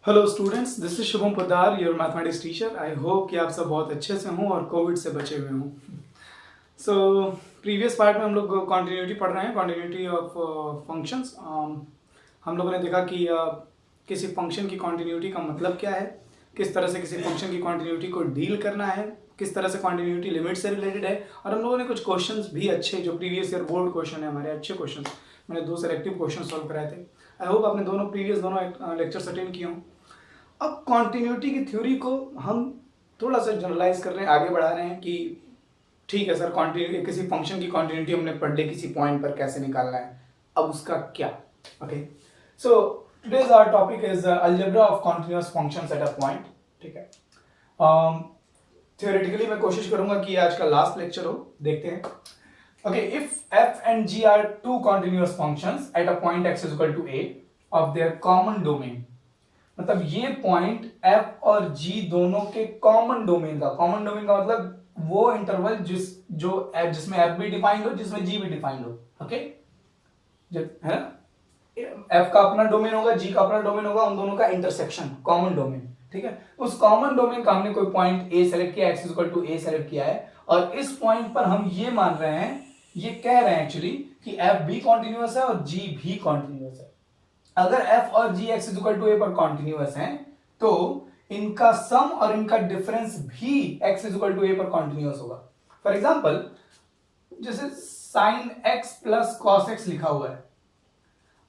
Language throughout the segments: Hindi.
Hello students, this is Shubham Poddar, your mathematics teacher. I hope कि आप सब बहुत अच्छे से हों और कोविड से बचे हुए हों। सो प्रीवियस पार्ट में हम लोग कॉन्टिन्यूटी पढ़ रहे हैं, कॉन्टिन्यूटी ऑफ फंक्शंस। हम लोगों ने देखा कि किसी फंक्शन की कॉन्टिन्यूटी का मतलब क्या है, किस तरह से किसी फंक्शन की कॉन्टिन्यूटी को डील करना है, किस तरह से कॉन्टिन्यूटी लिमिट से रिलेटेड है। और हम लोगों ने कुछ क्वेश्चंस भी अच्छे, जो प्रीवियस ईयर बोर्ड क्वेश्चन है हमारे, अच्छे क्वेश्चन मैंने 2 सेलेक्टिव क्वेश्चन सॉल्व कराए थे। आई होप आपने दोनों लेक्चर्स अटेंड किए हों। अब कॉन्टिन्यूटी की थ्योरी को हम थोड़ा सा जनरलाइज कर रहे हैं, आगे बढ़ा रहे हैं कि ठीक है सर, कॉन्टिन्यूटी किसी फंक्शन की कॉन्टिन्यूटी हमने पढ़ ली, किसी पॉइंट पर कैसे निकालना है, अब उसका क्या। Okay, so today's our topic is algebra of continuous functions at a point. ठीक है, थियोरेटिकली मैं कोशिश करूंगा कि आज का लास्ट लेक्चर हो। देखते हैं। Okay, if f and g are two continuous functions at a point x is equal to a of their common domain, मतलब ये पॉइंट f और g दोनों के कॉमन डोमेन का मतलब वो इंटरवल जिसमें f भी डिफाइंड हो, जिसमें g भी डिफाइंड हो। ओके, है ना, f का अपना डोमेन होगा, g का अपना डोमेन होगा, उन दोनों का इंटरसेक्शन कॉमन डोमेन। ठीक है, उस कॉमन डोमेन का हमने कोई पॉइंट a सेलेक्ट किया, x equal to a select किया है, और इस पॉइंट पर हम ये मान रहे हैं, ये कह रहे हैं एक्चुअली कि f भी कॉन्टिन्यूअस है और g भी कॉन्टिन्यूअस है। अगर f और g x is equal to a पर कॉन्टिन्यूअस हैं, तो इनका सम और इनका डिफरेंस भी x is equal to a पर कॉन्टिन्यूअस होगा। फॉर एग्जांपल, जैसे sin x plus cos x लिखा हुआ है।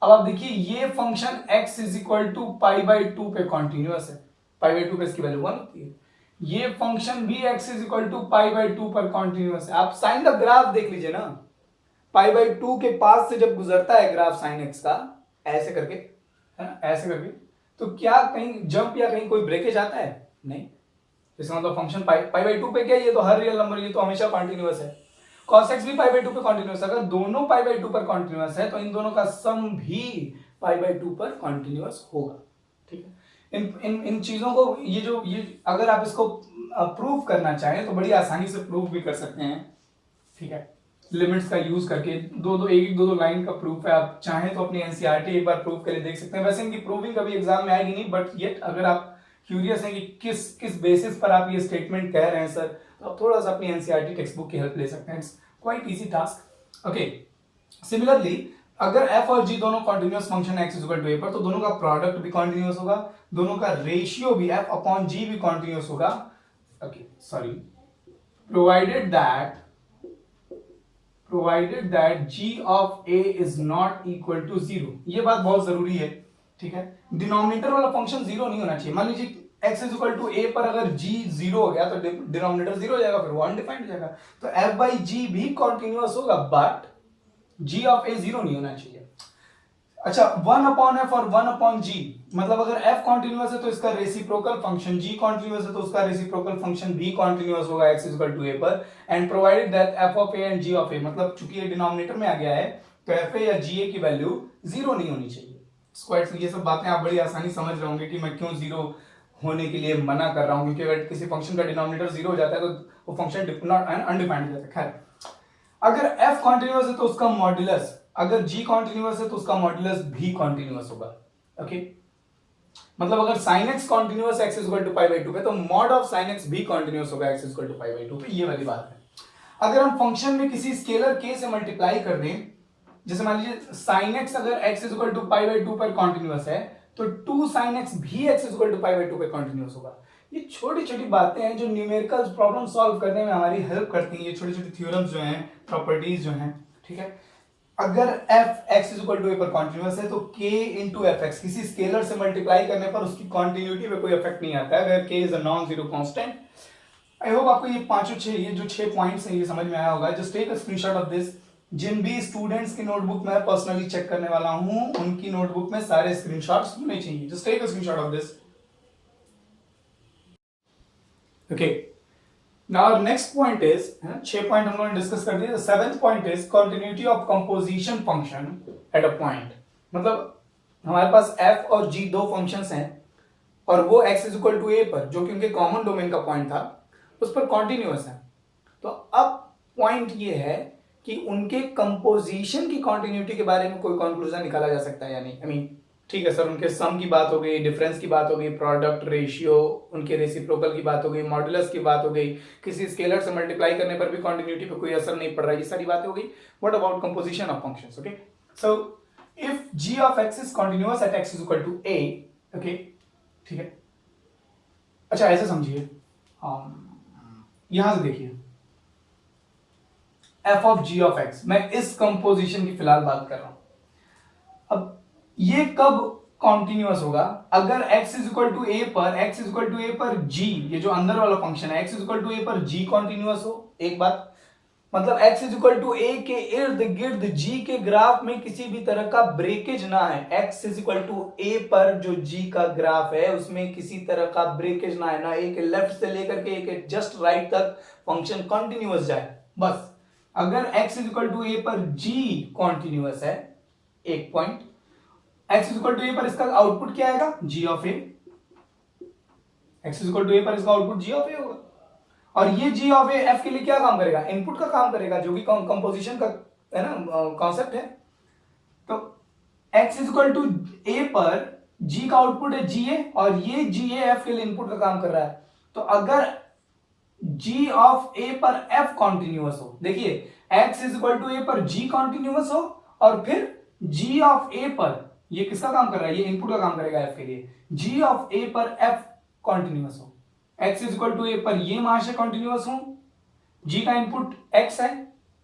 अब आप देखिए, ये function x is equal to pi by two पे कॉन्टिन्यूअस है, पाई बाई टू पे इसकी वैल्यू 1 होती है। ये फंक्शन भी x is equal to pi by two पर कॉन्टिन्यूअस है। आप साइन का ग्राफ देख लीजिए ना, पाई बाई टू के पास से जब गुजरता है ग्राफ साइन x का, ऐसे करके, है ना, ऐसे करके, तो क्या कहीं जंप या कहीं कोई ब्रेकेज आता है? नहीं। इसका मतलब फंक्शन पाई बाई टू पे क्या, ये तो हर रियल नंबर, ये तो हमेशा कॉन्टिन्यूअस है। cos x भी पाई बाई टू पे कॉन्टिन्यूअस है। अगर दोनों पाई बाई टू पर कॉन्टिन्यूअस है, तो इन दोनों का सम भी पाई बाई टू पर कॉन्टिन्यूअस होगा। ठीक है, इन इन इन चीजों को, ये अगर आप इसको प्रूव करना चाहें तो बड़ी आसानी से प्रूव भी कर सकते हैं। ठीक है, लिमिट्स का यूज करके दो लाइन का प्रूफ है। आप चाहें तो अपनी एनसीईआरटी एक बार प्रूव करके देख सकते हैं। वैसे इनकी प्रूविंग कभी एग्जाम में आएगी नहीं, बट येट अगर आप क्यूरियस हैं कि किस किस बेसिस पर आप ये स्टेटमेंट कह रहे हैं सर, तो आप थोड़ा सा अपनी एनसीईआरटी टेक्स्ट बुक की हेल्प ले सकते हैं। It's quite easy task. Okay, similarly अगर f और g दोनों continuous function x is equal to a पर, तो दोनों का प्रोडक्ट भी कॉन्टिन्यूअस होगा, दोनों का रेशियो भी f अपॉन g भी कॉन्टिन्यूअस होगा। Okay, sorry, provided that g of a is not equal to 0। ये बात बहुत जरूरी है। ठीक है, डिनोमिनेटर वाला फंक्शन जीरो नहीं होना चाहिए। मान लीजिए x is equal to a पर अगर g जीरो हो गया, तो डिनोमिनेटर जीरो हो जाएगा, फिर वो अनडिफाइंड हो जाएगा। तो f बाई g भी कॉन्टिन्यूअस होगा, but g of a zero नहीं होना चाहिए। अच्छा, 1 अपॉन f और 1 अपॉन g, मतलब अगर f कॉन्टिन्यूअस है तो इसका रेसिप्रोकल फंक्शन, g कॉन्टिन्यूअस है तो उसका रेसिप्रोकल फंक्शन भी कॉन्टिन्यूअस होगा x इक्वल टू a पर। And provided that f of a and g of a, मतलब चूंकि ये डिनोमिनेटर में आ गया है, तो fa या ga की वैल्यू जीरो नहीं होनी चाहिए। स्क्वायर, ये सब बातें आप बड़ी आसानी समझ रहे होंगे कि मैं क्यों जीरो होने के लिए मना कर रहा हूं, क्योंकि अगर किसी फंक्शन का डिनोमिनेटर जीरो हो जाता है तो वो फंक्शन अनडिफाइंड हो जाता है। खैर, अगर f कॉन्टिन्यूअस है तो उसका मॉड्यूलस, अगर g कॉन्टिन्यूअस है तो उसका मॉड्यूलस भी कॉन्टिन्यूअस होगा। ओके, मतलब अगर sin x continuous x equal to pi by two पे, तो मॉड ऑफ sin x भी कॉन्टिन्यूअस होगा x equal to pi by two पे। ये वाली बात है। अगर हम फंक्शन में किसी स्केलर k से मल्टीप्लाई कर दें, जैसे मान लीजिए sin x अगर x equal to pi by two पर कॉन्टिन्यूअस है, तो 2 sin x भी x equal to pi by two पे कॉन्टिन्यूअस होगा। ये छोटी छोटी बातें हैं जो न्यूमेरिकल प्रॉब्लम सॉल्व करने में हमारी हेल्प करती हैं। ये छोटी छोटी थ्योरम्स जो हैं, प्रॉपर्टीज जो हैं। ठीक है, अगर f x is equal to a पर कॉन्टिन्यूअस है, तो k इंटू एफ एक्स किसी स्केलर से मल्टीप्लाई करने पर उसकी कॉन्टिन्यूटी पे कोई इफेक्ट नहीं आता है, अगर k is a non zero constant. I hope आपको ये जो 6 पॉइंट्स हैं ये समझ में आया होगा। Just take a screenshot of this. जिन भी स्टूडेंट्स की नोटबुक में पर्सनली चेक करने वाला हूं, उनकी नोटबुक में सारे स्क्रीनशॉट्स होने चाहिए। Just take a screenshot of this. Okay, now next point is, 6 point हम लोगों ने डिस्कस कर दिए। Seventh point is continuity of composition function at a point. मतलब हमारे पास f और g दो फंक्शंस हैं, और वो x is equal to a पर, जो कि उनके कॉमन डोमेन का पॉइंट था, उस पर कॉन्टिन्यूअस है। तो अब पॉइंट ये है कि उनके कंपोजिशन की कॉन्टिन्यूटी के बारे में कोई कंक्लूजन निकाला जा सकता है या नहीं। आई मीन ठीक है सर, उनके सम की बात हो गई, डिफरेंस की बात हो गई, प्रोडक्ट रेशियो, उनके रेसिप्रोकल की बात हो गई, मॉडुलस की बात हो गई, किसी स्केलर से मल्टीप्लाई करने पर भी कॉन्टिन्यूटी पे कोई असर नहीं पड़ रहा है, ये सारी बातें हो गई. What about composition of functions? Okay, so if g of x is continuous at x is equal to a, okay, ठीक है. अच्छा ऐसे समझिए, यहां से देखिए f of g of x, मैं इस कंपोजिशन की फिलहाल बात कर रहा हूं. अब ये कब कॉन्टिन्यूअस होगा? अगर x is equal to a पर g, ये जो अंदर वाला फंक्शन है x is equal to a पर g कॉन्टिन्यूअस हो. एक बात, मतलब x is equal to a के इर्द गिर्द g के ग्राफ में किसी भी तरह का ब्रेकेज ना है. x is equal to a पर जो g का ग्राफ है उसमें किसी तरह का ब्रेकेज ना है, ना a के लेफ्ट से लेकर के a के जस्ट राइट तक फंक्शन कॉन्टिन्यूअस जाए. बस अगर x is equal to a पर g कॉन्टिन्यूअस है, एक point, x is equal to a पर इसका आउटपुट क्या आएगा? g of a. x is equal to a पर इसका आउटपुट g ऑफ a होगा. और ये g ऑफ a f के लिए क्या काम करेगा? इनपुट का काम करेगा, जो कि कंपोजिशन का है ना कॉन्सेप्ट है. तो x is equal to a पर g का आउटपुट है ga, और ये ga f के लिए इनपुट का काम कर रहा है. तो अगर g ऑफ a पर f कॉन्टिन्यूअस हो, देखिए x is equal to a पर g कॉन्टिन्यूअस हो, और फिर g ऑफ a पर, ये किसका काम कर रहा है? ये इनपुट का काम करेगा f के लिए. g ऑफ a पर f कॉन्टिन्यूअस हो, x is equal to a पर ये मान से कॉन्टिन्यूअस हो, g का इनपुट x है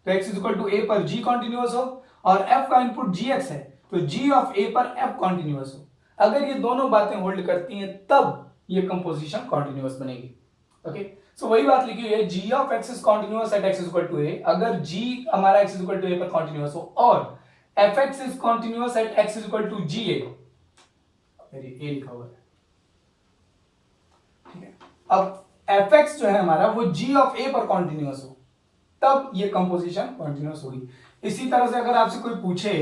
तो x is equal to a पर g कॉन्टिन्यूअस हो, और f का इनपुट gx है तो g ऑफ a पर f कॉन्टिन्यूअस हो. अगर ये दोनों बातें होल्ड करती हैं तब ये कंपोजिशन कॉन्टिन्यूअस बनेगी. ओके, सो वही बात लिखी हुई है, g of x is continuous at x is equal to a. अगर g हमारा x is equal to a पर कॉन्टिन्यूअस हो और fx is continuous at x is equal to ga, मेरी a लिखा हुआ है, ठीक है. अब fx जो है हमारा वो g ऑफ a पर कॉन्टिन्यूअस हो, तब ये कंपोजिशन कॉन्टिन्यूअस होगी. इसी तरह से अगर आपसे कोई पूछे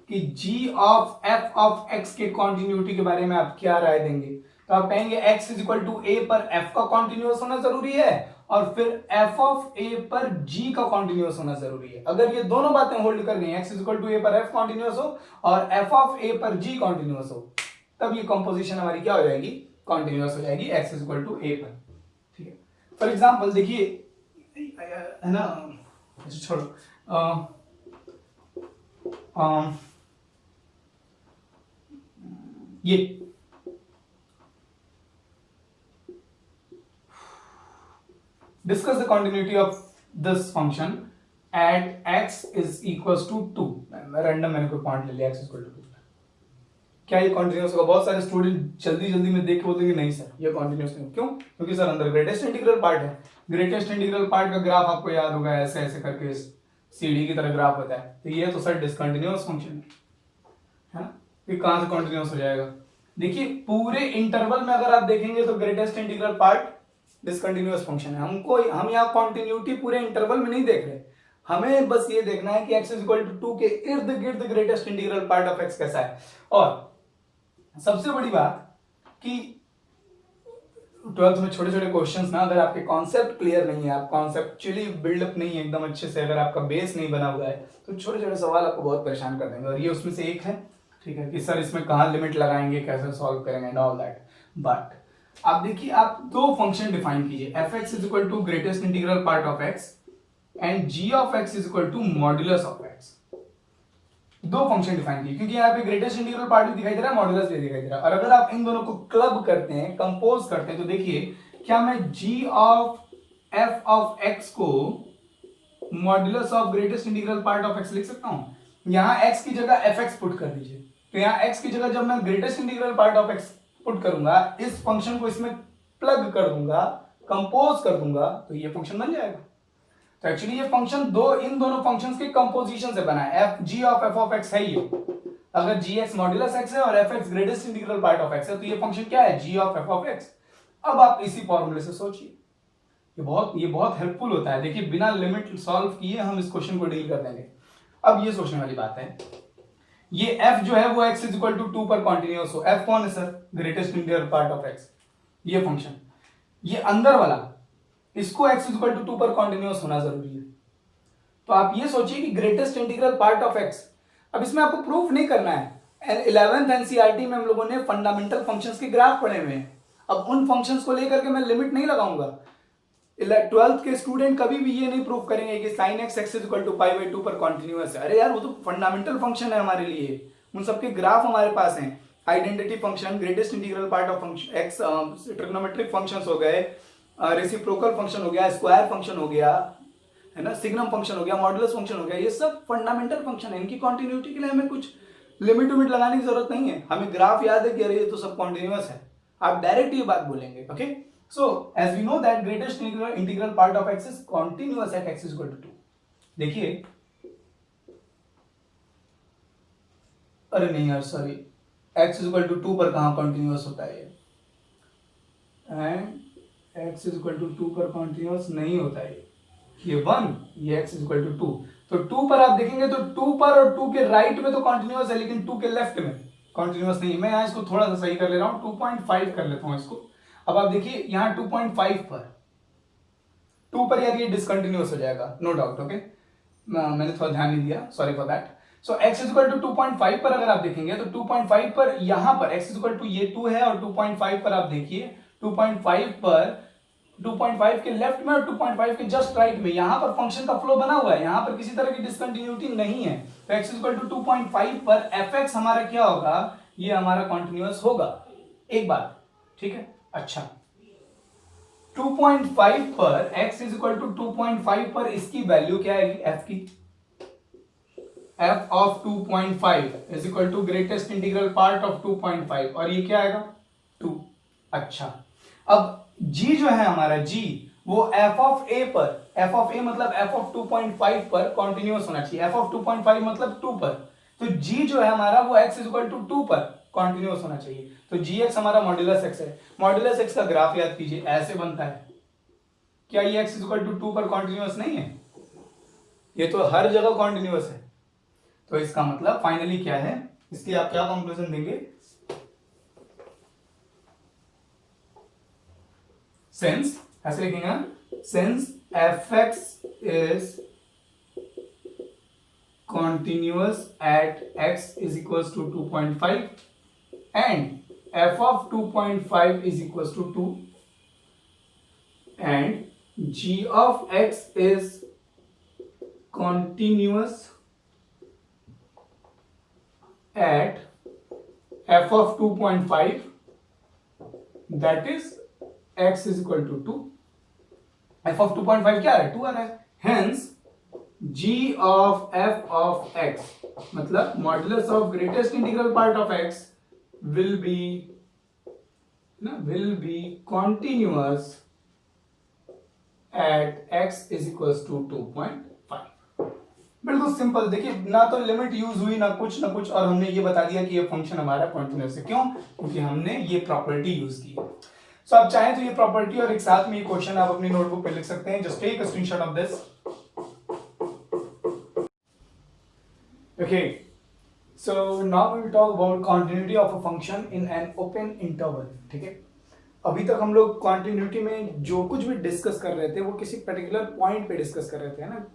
कि g of f of x के कॉन्टिन्यूटी के बारे में आप क्या राय देंगे, तो आप कहेंगे x is equal to a पर f का कॉन्टिन्यूअस होना जरूरी है, और फिर f ऑफ a पर g का कॉन्टिन्यूअस होना जरूरी है. अगर ये दोनों बातें होल्ड कर गई, x is equal to a पर f कॉन्टिन्यूअस हो और f ऑफ a पर g कॉन्टिन्यूअस हो, तब ये कंपोजिशन हमारी क्या हो जाएगी? कॉन्टिन्यूअस हो जाएगी x is equal to a पर. ठीक है, फॉर एग्जाम्पल देखिए, है ना, छोड़ो, ये discuss the continuity of this function at x is equals to 2. Random मैंने कोई पॉइंट ले लिया x इक्वल टू 2. क्या ये कॉन्टिन्यूअस होगा? बहुत सारे स्टूडेंट जल्दी जल्दी में देख के बोलते नहीं सर ये कॉन्टिन्यूअस नहीं. क्यों? क्योंकि सर अंदर ग्रेटेस्ट इंटीग्रल पार्ट है. ग्रेटेस्ट इंटीग्रल पार्ट का ग्राफ आपको याद होगा, ऐसे ऐसे करके सीढ़ी की तरह ग्राफ होता है. तो ये तो सर डिसकंटिन्यूअस फंक्शन है ना, ये कहां से कॉन्टिन्यूअस हो जाएगा? देखिए पूरे इंटरवल में अगर आप देखेंगे तो greatest integral part discontinuous function है. हम यहाँ कॉन्टिन्यूटी पूरे इंटरवल में नहीं देख रहे, हमें बस ये देखना है कि x इज इक्वल टू 2 के इर्द गिर्द greatest integral part of x कैसा है. और सबसे बड़ी बात कि 12th में छोटे छोटे क्वेश्चंस ना, अगर आपके कॉन्सेप्ट क्लियर नहीं है, आप कॉन्सेप्चुअली बिल्डअप नहीं है एकदम अच्छे से, अगर आपका बेस नहीं बना हुआ है, तो छोटे छोटे सवाल आपको बहुत परेशान कर देंगे. और ये उसमें से एक है. ठीक है, कि सर इसमें कहाँ लिमिट लगाएंगे, कैसे सॉल्व करेंगे एंड ऑल दैट. बट आप देखिए, आप दो फंक्शन डिफाइन कीजिए, F X is equal to greatest integral part of X and G of X is equal to modulus of X. दो फंक्शन डिफाइन कीजिए, क्योंकि यहाँ पे ग्रेटेस्ट इंटीग्रल पार्ट भी दिखाई दे रहा है, मॉड्यूलस भी दिखाई दे रहा है. और अगर आप इन दोनों को क्लब करते हैं, कंपोज करते हैं, तो देखिए क्या मैं जी ऑफ एफ ऑफ एक्स को modulus of greatest integral part of x लिख सकता हूं. यहाँ एक्स की जगह एफ एक्स पुट कर दीजिए, तो यहाँ एक्स की जगह जब मैं greatest integral part of x put करूंगा, इस फंक्शन को इसमें प्लग कर दूंगा, कंपोज कर दूंगा, तो ये फंक्शन बन जाएगा. तो एक्चुअली ये फंक्शन इन दोनों फंक्शंस के कंपोजिशन से बना है. F G of F of x है ये. अगर जी एक्स मॉड्यूलस एक्स है और F x greatest integral part of x है, तो ये फंक्शन क्या है? जी ऑफ एफ ऑफ एक्स. अब आप इसी फॉर्मूले से सोचिए, ये बहुत हेल्पफुल होता है. देखिए बिना लिमिट सॉल्व किए हम इस क्वेश्चन को डील कर देंगे. अब ये सोचने वाली बात है, ये f जो है वो x इज इक्वल टू 2 पर कॉन्टिन्यूअस हो. f कौन है sir? Greatest integral part of x. ये फंक्शन, ये अंदर वाला, इसको x इज इक्वल टू 2 पर कॉन्टिन्यूअस होना जरूरी है. तो आप ये सोचिए कि greatest integral part of x, अब इसमें आपको प्रूफ नहीं करना है, 11th एनसीईआरटी में हम लोगों ने फंडामेंटल फंक्शंस के ग्राफ पढ़े हुए हैं। अब उन फंक्शंस को लेकर के मैं लिमिट नहीं लगाऊंगा। 12th के स्टूडेंट कभी भी ये नहीं प्रूव करेंगे कि sine X X is equal to pi by 2 पर कॉन्टिन्यूअस है। अरे यार वो तो फंडामेंटल फंक्शन है हमारे लिए, उन सबके ग्राफ हमारे पास हैं। Identity function, greatest integral part of function x, trigonometric functions हो गए, रेसिप्रोकल फंक्शन हो गया, स्क्वायर फंक्शन हो गया, है ना, सिग्नम फंक्शन हो गया, मॉडुलस फंक्शन हो गया, ये सब फंडामेंटल फंक्शन है। इनकी कॉन्टिन्यूटी के लिए हमें कुछ लिमिट उमिट लगाने की जरूरत नहीं है। हमें ग्राफ याद है कि अरे ये तो सब कॉन्टिन्यूअस है, आप डायरेक्ट ये बात बोलेंगे। Okay, so as we know that greatest integral part of X is continuous at X is equal to 2। देखिए, अरे नहीं यार sorry, X is equal to 2 पर कहां कॉन्टिन्यूअस होता है and X is equal to 2 पर कॉन्टिन्यूअस नहीं होता है। ये 1, ये एक्स इज इक्वल टू 2, तो 2 पर आप देखेंगे तो 2 पर और 2 के राइट में तो कॉन्टिन्यूअस है, लेकिन 2 के लेफ्ट में कॉन्टिन्यूअस नहीं। मैं यहाँ इसको थोड़ा सा सही कर ले रहा हूँ, 2.5 कर लेता हूँ इसको। अब आप देखिए यहाँ 2.5 पर 2 पर यार ये डिसकंटिन्यूअस हो जाएगा, नो डाउट। ओके, मैंने थोड़ा ध्यान नहीं दिया, sorry for that. So x is equal to 2.5 पर अगर आप देखेंगे तो 2.5 पर यहाँ पर x इज इक्वल टू ये 2 है, और 2.5 पर आप देखिए 2.5 पर 2.5 के लेफ्ट में और 2.5 के जस्ट राइट में यहाँ पर फंक्शन का फ्लो बना हुआ है, यहाँ पर किसी तरह की डिसकंटिन्यूटी नहीं है। तो x इज इक्वल टू 2.5 पर fx हमारा क्या होगा, ये हमारा कॉन्टिन्यूअस होगा। एक बात, ठीक है। अच्छा, 2.5 पर x इज इक्वल टू 2.5 पर इसकी वैल्यू क्या आएगी, f की, f of 2.5 is equal to greatest integral part of 2.5, और ये क्या आएगा 2। अच्छा, अब g जो है हमारा g वो f ऑफ a पर, f ऑफ a मतलब f ऑफ 2.5 पर कॉन्टिन्यूअस होना चाहिए, f ऑफ 2.5 मतलब 2 पर। तो g जो है हमारा वो x इज इक्वल टू 2 पर कॉन्टिन्यूअस होना चाहिए। तो gx हमारा मॉड्यूलस x है। मॉड्यूलस x का ग्राफ याद कीजिए, ऐसे बनता है। क्या ये x इज इक्वल टू 2 पर कॉन्टिन्यूअस नहीं है? ये तो हर जगह कॉन्टिन्यूअस है। तो इसका मतलब फाइनली क्या है, इसकी आप क्या कंक्लूजन देंगे, सिंस, ऐसे लिखेंगे ना, since fx is continuous at x is equals to 2.5 and f of 2.5 is equals to 2 and g of x is continuous at f of 2.5, that is x is equal to 2। f of 2.5 क्या है, 2 आ रहा है। hence g of f of x मतलब modulus of greatest integral part of x will be continuous at x is equals to 2.5। बिल्कुल सिंपल। देखिए, ना तो लिमिट यूज हुई ना कुछ, और हमने ये बता दिया कि ये फंक्शन हमारा कॉन्टिन्यूअस है। क्यों? क्योंकि हमने ये प्रॉपर्टी यूज की है। सो आप चाहें तो ये प्रॉपर्टी और एक साथ में ये क्वेश्चन आप अपनी नोटबुक पे लिख सकते हैं। Just take a screenshot of this. Okay, so now we will talk about continuity of a function in an open interval. ठीक है, अभी तक हम लोग कॉन्टिन्यूटी में जो कुछ भी डिस्कस कर रहे थे वो किसी पर्टिकुलर पॉइंट पे डिस्कस कर रहे थे, है ना।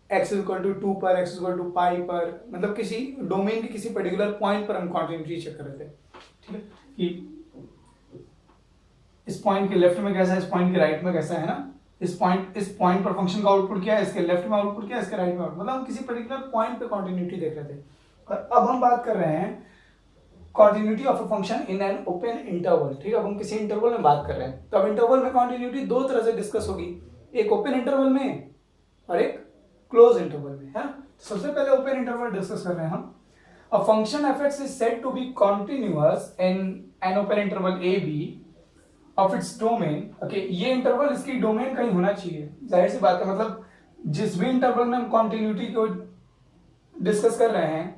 x इज इक्वल टू 2 पर, x इज इक्वल टू पाई पर, मतलब किसी डोमेन के किसी पर्टिकुलर पॉइंट पर हम कॉन्टिन्यूटी चेक कर रहे थे। ठीक है, कि इस पॉइंट के लेफ्ट में कैसा है, इस पॉइंट के राइट में कैसा है ना, इस पॉइंट पर फंक्शन का आउटपुट क्या है, इसके लेफ्ट में आउटपुट क्या है, इसके राइट में आउटपुट, मतलब हम किसी पर्टिकुलर पॉइंट पे कॉन्टिन्यूटी देख रहे थे। और अब हम बात कर रहे हैं continuity of a function in an open interval. ठीक है, अब हम किसी इंटरवल में बात कर रहे हैं। तो अब इंटरवल में कॉन्टिन्यूटी दो तरह से डिस्कस होगी, एक ओपन इंटरवल में और एक क्लोज इंटरवल में, है। सबसे पहले ओपन इंटरवल डिस्कस कर रहे हैं हम। A function fx is said to be continuous in an open interval a b of its domain. Okay, ये इंटरवल इसकी डोमेन कहीं होना चाहिए, जाहिर सी बात है। मतलब जिस भी इंटरवल में हम कॉन्टिन्यूटी को डिस्कस कर रहे हैं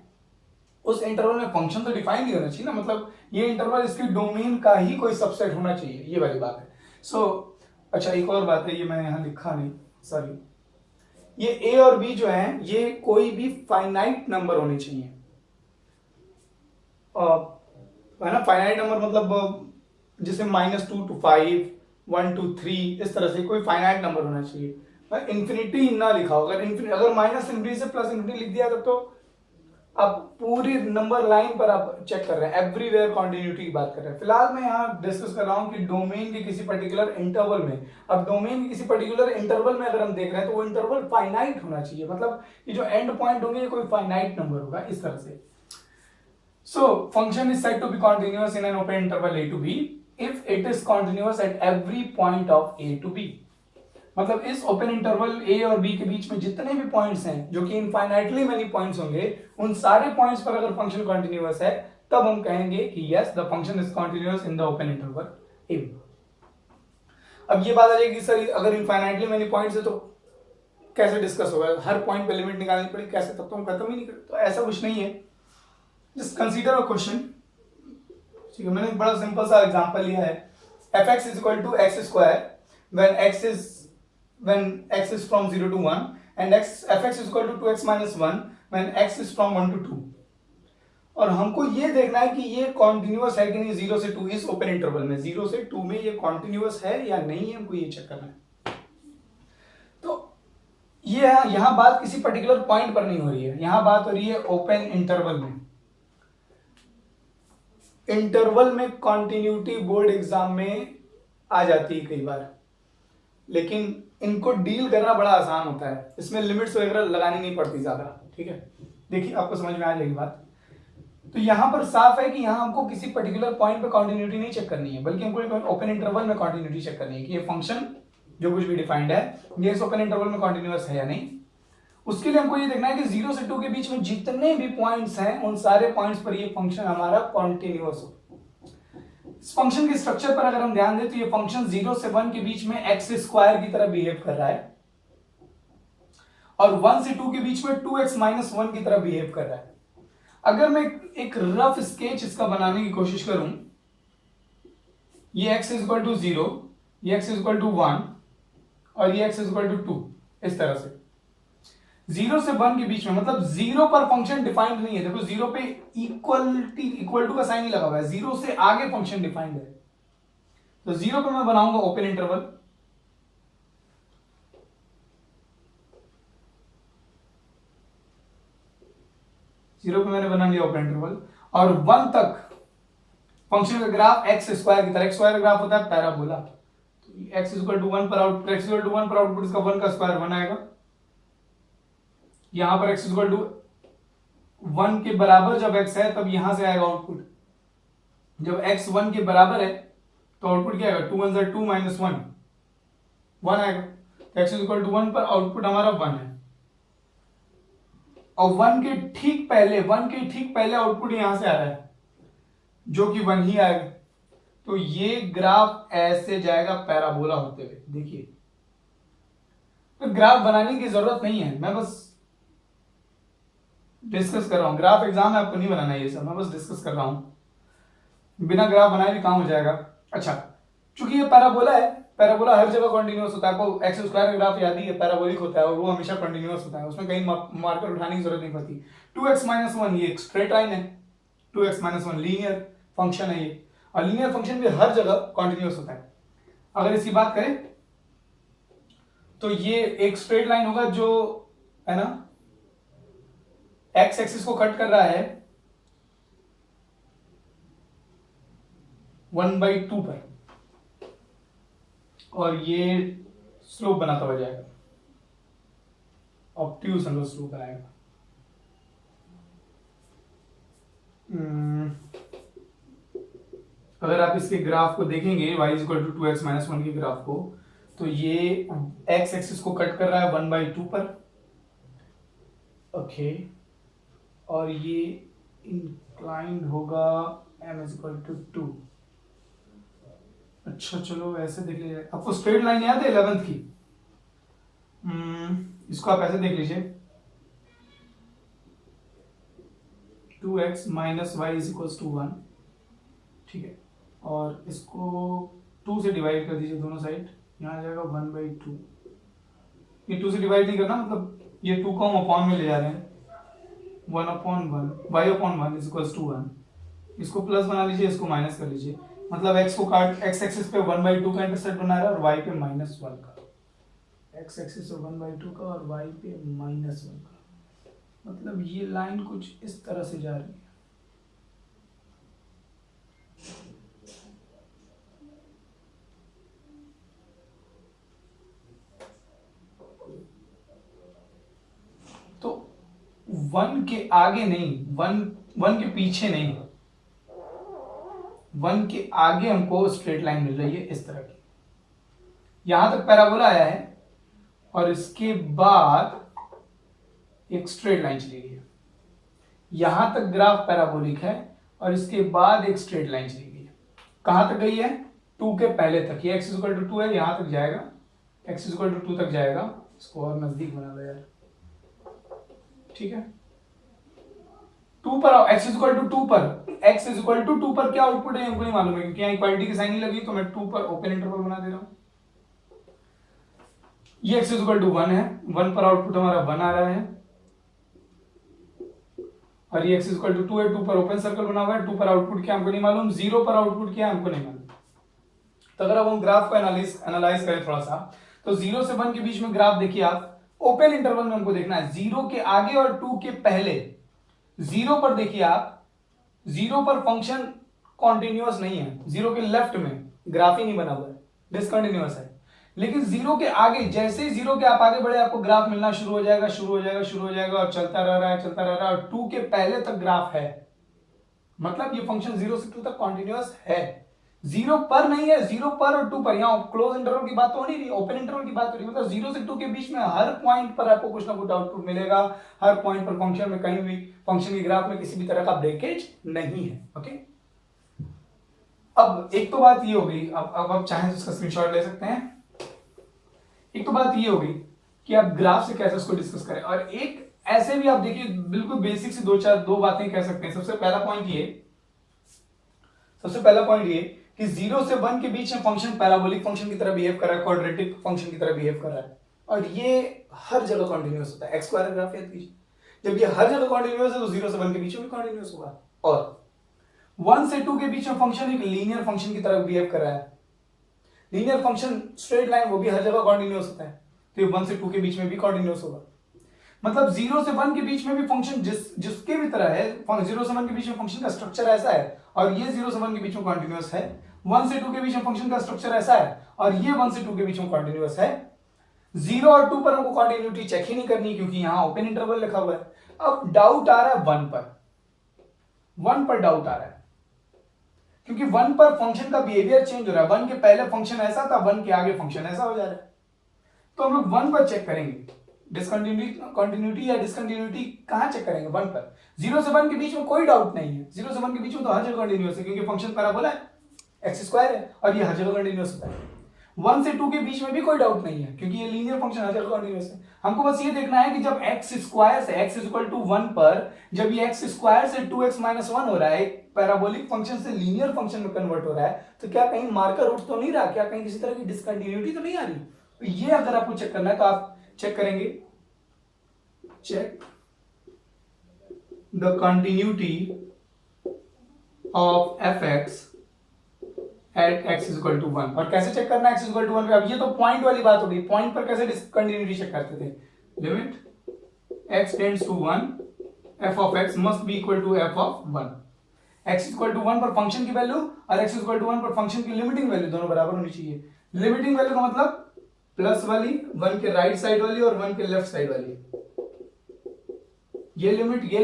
उस इंटरवल में फंक्शन तो डिफाइन नहीं होना चाहिए ना, मतलब ये इंटरवल इसकी डोमेन का ही कोई सबसेट होना चाहिए, ये वाली बात है। सो अच्छा, एक और बात है, ये मैंने यहां लिखा नहीं, सॉरी। ये a और b जो है ये कोई भी फाइनाइट नंबर होने चाहिए, है ना। फाइनाइट नंबर मतलब जैसे -2 to 5, 1 to 3, इस तरह से कोई फाइनाइट नंबर होना चाहिए। इन्फिनिटी ना लिखा हो, अगर माइनस इन्फिनिटी से प्लस इन्फिनिटी लिख दिया तब तो आप पूरी नंबर लाइन पर आप चेक कर रहे हैं, एवरीवेयर कॉन्टिन्यूटी की बात कर रहे हैं। फिलहाल मैं यहाँ डिस्कस कर रहा हूँ कि डोमेन के किसी पर्टिकुलर इंटरवल में, अब डोमेन के किसी पर्टिकुलर इंटरवल में अगर हम देख रहे हैं तो वो इंटरवल फाइनाइट होना चाहिए, मतलब ये जो एंड पॉइंट होंगे ये कोई फाइनाइट नंबर होगा इस तरह से। So function is said to be continuous in an open interval a to b if it is continuous at every point of a to b। मतलब इस ओपन इंटरवल a और b के बीच में जितने भी पॉइंट्स हैं जो कि इनफाइनाइटली मेनी पॉइंट्स होंगे, उन सारे पॉइंट्स पर अगर फंक्शन कंटीन्यूअस है तब हम कहेंगे कि yes the function is continuous in the open interval a। अब ये बात आ जाएगी सर अगर इनफाइनाइटली मेनी पॉइंट्स है तो कैसे डिस्कस होगा, हर पॉइंट पे लिमिट निकालनी पड़ेगी कैसे, तब तो हम खत्म ही नहीं करते। तो ऐसा कुछ नहीं है, जस्ट कंसीडर अ क्वेश्चन। ठीक है, मैंने एक बड़ा सिंपल सा एग्जांपल लिया है, fx is equal to x square when x is from 0 to 1 and fx is equal to 2x minus 1 when x is from 1 to 2। और हमको ये देखना है कि ये कॉन्टिन्यूअस है कि नहीं 0 से 2 इस ओपन इंटरवल में, 0 से 2 में ये कॉन्टिन्यूअस है या नहीं है, हमको ये चेक करना है। तो ये यहां बात किसी पर्टिकुलर पॉइंट पर नहीं हो रही है, यहां बात हो रही है ओपन इंटरवल में। इंटरवल में कॉन्टिन्यूटी बोर्ड एग्जाम में आ जाती है कई बार, लेकिन इनको डील करना बड़ा आसान होता है, इसमें लिमिट्स वगैरह लगानी नहीं पड़ती ज्यादा। ठीक है, देखिए आपको समझ में आ जाएगी बात। तो यहां पर साफ है कि यहां हमको किसी पर्टिकुलर पॉइंट पे कॉन्टिन्यूटी नहीं चेक करनी है, बल्कि हमको ओपन इंटरवल में कॉन्टिन्यूटी चेक करनी है कि ये फंक्शन जो कुछ भी डिफाइंड है ये इस ओपन इंटरवल में कॉन्टिन्यूअस है या नहीं। उसके लिए हमको ये देखना है कि 0 से 2 के बीच में जितने भी पॉइंट्स हैं उन सारे पॉइंट्स पर ये फंक्शन हमारा कॉन्टिन्यूअस हो। इस फंक्शन के स्ट्रक्चर पर अगर हम ध्यान दें तो ये फंक्शन 0 से 1 के बीच में एक्स स्क्वायर की तरह बिहेव कर रहा है और 1 से 2 के बीच में 2x माइनस 1 की तरह बिहेव कर रहा है। अगर मैं एक रफ स्केच इसका बनाने की कोशिश करूं, ये x इज इक्वल टू 0, ये x इज इक्वल टू 1 और ये x इज इक्वल टू 2, इस तरह से 0 से 1 के बीच में, मतलब 0 पर फंक्शन डिफाइंड नहीं है। देखो 0 पे इक्वल टू का साइन ही लगा हुआ है, 0 से आगे फंक्शन डिफाइंड है। तो 0 पे मैं बनाऊंगा ओपन इंटरवल, जीरो पे मैंने बना लिया ओपन इंटरवल, और 1 तक फंक्शन का ग्राफ एक्स स्क्वायर की तरह, एक्स स्क्वायर ग्राफ होता है पैराबोला, तो एक्स इक्वल टू 1 पर आउटपुट, एक्स इक्वल टू 1 पर आउटपुट इसका 1 का स्क्वायर 1 आएगा। यहां पर x इक्वल टू 1 के बराबर जब x है तब यहां से आएगा आउटपुट, जब x 1 के बराबर है तो आउटपुट क्या आएगा, 2 1 ज़ा 2 माइनस 1 1 आएगा। तो x इक्वल टू 1 पर आउटपुट हमारा 1 है, और 1 के ठीक पहले आउटपुट यहां से आ रहा है जो कि 1 ही आएगा। तो ये ग्राफ ऐसे जाएगा पैराबोला होते हुए। देखिए तो ग्राफ बनाने की जरूरत नहीं है, मैं बस डिस्कस कर रहा हूं, ग्राफ एग्जाम में आपको नहीं बनाना है ये सब, मैं बस डिस्कस कर रहा हूं, बिना ग्राफ बनाए भी काम हो जाएगा। अच्छा, चूंकि ये पैराबोला है, पैराबोला हर जगह कंटीन्यूअस होता है, आपको एक्स स्क्वायर का ग्राफ याद ही है, पैराबोलिक होता है और वो हमेशा कंटीन्यूअस होता है, उसमें कहीं मार्कर उठाने की जरूरत नहीं पड़ती। 2x माइनस 1 ये एक स्ट्रेट लाइन है, 2x माइनस 1 लीनियर फंक्शन है ये, और लीनियर फंक्शन भी हर जगह कंटीन्यूअस होता है। अगर इसकी बात करें तो ये एक स्ट्रेट लाइन होगा जो है ना एक्स एक्सिस को कट कर रहा है 1/2 पर, और ये स्लोप बनाता हुआ जाएगा, ऑब्ट्यूज स्लोप बनाएगा। अगर आप इसके ग्राफ को देखेंगे y equal to 2x minus 1 के ग्राफ को, तो ये x एक्सिस को कट कर रहा है 1/2 पर, ओके, और ये इंक्लाइंड होगा m इज इक्वल टू 2। अच्छा चलो ऐसे देख लीजिए, आपको स्ट्रेट लाइन याद है 11th की, इसको आप ऐसे देख लीजिए 2x minus Y is equal to 1, ठीक है, और इसको 2 से डिवाइड कर दीजिए दोनों साइड, यहाँ आ जाएगा 1/2। ये 2 से डिवाइड नहीं करना, मतलब ये 2 को हम अपॉन में ले जा रहे हैं, 1/1 y/1 इज इक्वल टू 1, इसको प्लस बना लीजिए, इसको माइनस कर लीजिए, मतलब x को काट, x एक्सिस पे 1/2 का इंटरसेप्ट बना रहा है और y पे -1 का, x एक्सिस पे 1/2 का और y पे -1 का। मतलब ये लाइन कुछ इस तरह से जा रही है, तो 1 के आगे नहीं, 1 के पीछे नहीं, 1 के आगे हमको स्ट्रेट लाइन मिल रही है इस तरह की। यहां तक पैराबोला आया है और इसके बाद एक स्ट्रेट लाइन चली गई है। यहां तक ग्राफ पैराबोलिक है और इसके बाद एक स्ट्रेट लाइन चली गई है। कहां तक गई है? 2 के पहले तक। ये x इक्वल टू 2 है, यहां तक जाएगा, x इक्वल टू 2 तक जाएगा। इसको और नजदीक बना लो यार, ठीक है। 2 पर x इक्वल टू 2 पर, x इक्वल टू 2 पर क्या आउटपुट है हमको नहीं मालूम है, क्योंकि यहाँ इक्वालिटी की साइन नहीं लगी, तो मैं 2 पर ओपन इंटरवल बना दे रहा हूं। ये x इक्वल टू 1 है, 1 पर आउटपुट हमारा 1 आ रहा है, और ये x इक्वल टू 2 है, 2 पर ओपन सर्कल बना हुआ है। 2 पर आउटपुट क्या हमको नहीं मालूम, 0 पर आउटपुट क्या हमको नहीं मालूम। तो अगर अब हम ग्राफ को एनालाइज करें थोड़ा सा, तो 0 से 1 के बीच में ग्राफ देखिए आप, ओपन इंटरवल में हमको देखना है 0 के आगे और 2 के पहले। 0 पर देखिए आप, 0 पर फंक्शन कॉन्टिन्यूअस नहीं है, 0 के लेफ्ट में ग्राफ ही नहीं बना हुआ है, डिसकंटिन्यूअस है। लेकिन 0 के आगे, जैसे ही 0 के आप आगे बढ़े, आपको ग्राफ मिलना शुरू हो जाएगा, शुरू हो जाएगा, शुरू हो जाएगा, और चलता रह रहा है, चलता रह रहा है, और 2 के पहले तक ग्राफ है। मतलब ये फंक्शन 0 से 2 तक कॉन्टिन्यूअस है। 0 पर नहीं है, 0 पर और 2 पर, यहां क्लोज इंटरवल की बात तो हो नहीं रही, ओपन इंटरवल की बात हो रही है। मतलब 0 से 2 के बीच में हर पॉइंट पर आपको कुछ ना कुछ आउटपुट मिलेगा, हर पॉइंट पर फंक्शन में कहीं भी, फंक्शन की ग्राफ में किसी भी तरह का ब्रेकेज नहीं है। ओके, अब एक तो बात ये हो गई, अब आप चाहें तो इसका स्क्रीनशॉट ले सकते हैं। एक तो बात ये हो गई कि आप ग्राफ से कैसे उसको डिस्कस करें, और एक ऐसे भी आप देखिए बिल्कुल बेसिक से दो बातें कह सकते हैं। सबसे पहला पॉइंट ये कि 0 से 1 के बीच में फंक्शन पैराबोलिक फंक्शन की तरह बिहेव कर रहा है, क्वाड्रेटिक फंक्शन की तरह बिहेव कर रहा है, और ये हर जगह कॉन्टिन्यूअस होता है। एक्स स्क्वायर ग्राफ याद कीजिए, जब ये हर जगह कॉन्टिन्यूअस है तो 0 से 1 के बीच में भी कॉन्टिन्यूअस होगा, और 1 से 2 के बीच में फंक्शन एक लीनियर फंक्शन की तरह बिहेव कर रहा है। लीनियर फंक्शन स्ट्रेट लाइन, वो भी हर जगह कॉन्टिन्यूअस होता है, तो 1 से 2 के बीच में भी कॉन्टिन्यूअस होगा। मतलब 0 से 1 के बीच में भी फंक्शन जिसके भी तरह है, 0 से 1 के बीच में फंक्शन का स्ट्रक्चर ऐसा है, और ये 0 से 1 के बीच में कॉन्टिन्यूअस है। 1 से 2 के बीच में फंक्शन का स्ट्रक्चर ऐसा है, और ये 1 से 2 के बीच में कॉन्टिन्यूअस है। 0 और 2 पर हमको कॉन्टिन्यूटी चेक ही नहीं करनी, क्योंकि यहां ओपन इंटरवल लिखा हुआ है। अब डाउट आ रहा है 1 पर, 1 पर डाउट आ रहा है, क्योंकि 1 पर फंक्शन का बिहेवियर चेंज हो रहा है। 1 के पहले फंक्शन ऐसा था, 1 के आगे फंक्शन ऐसा हो जा रहा है। तो हम लोग 1 पर चेक करेंगे कंटिन्यूटी या डिसकंटिन्यूटी। कहां चेक करेंगे? 1 पर। 0 से 1 के बीच में कोई डाउट नहीं है, 0 से 1 के बीच में तो हर जगह कंटिन्यूअस है, क्योंकि फंक्शन पैराबोला है, एक्स स्क्वायर है, और ये हर जगह कंटिन्यूअस होता है। 1 से 2 के बीच में भी कोई डाउट नहीं है, क्योंकि ये लीनियर फंक्शन हर जगह कंटिन्यूअस है। हमको बस ये देखना है कि जब एक्स स्क्वायर से x इक्वल टू 1 पर, जब ये एक्स स्क्वायर से 2x माइनस 1 हो रहा है, पैराबोलिक फंक्शन से लीनियर फंक्शन में कन्वर्ट हो रहा है, तो क्या कहीं मार्कर उठ तो नहीं रहा, क्या कहीं किसी तरह की डिसकंटिन्यूटी तो नहीं आ रही? तो ये अगर आपको चेक करना है तो आप चेक करेंगे, check the continuity of fx at x is equal to 1। और कैसे चेक करना है x is equal to 1 पे? अब ये तो पॉइंट वाली बात हो गई, पॉइंट पर कैसे कंटिन्यूटी चेक करते थे? Limit x tends to 1 f of x must be equal to f of 1। x is equal to 1 पर फंक्शन की वैल्यू और x is equal to 1 पर फंक्शन की लिमिटिंग वैल्यू दोनों बराबर होनी चाहिए। लिमिटिंग वैल्यू का मतलब प्लस वाली 1 के राइट साइड वाली और 1 के लेफ्ट साइड वाली, ये